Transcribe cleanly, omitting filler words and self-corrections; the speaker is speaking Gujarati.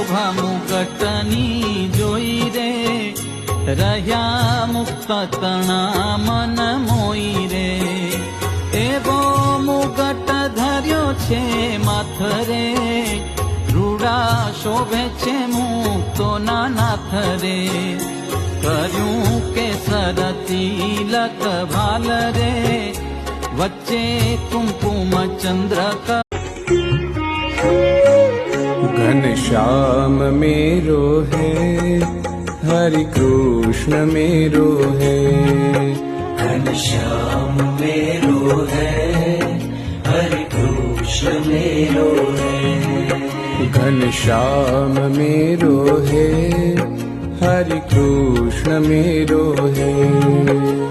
શોભા મુગટની જોઈ રે, રહ્યા મુક્ત તણા મન મોઈ રે. એવો મુગટ ધર્યો છે માથરે, રૂડા શોભે છે મુક્તો ના નાથ રે. કર્યું કેસર તિલક ભાલ રે, વચ્ચે કુમકુમ ચંદ્રક. घनश्याम मेरो है, हरि कृष्ण मेरो है. घनश्याम मेरो है, हरि कृष्ण मेरो है. घनश्याम मेरो है, हरि कृष्ण मेरो है.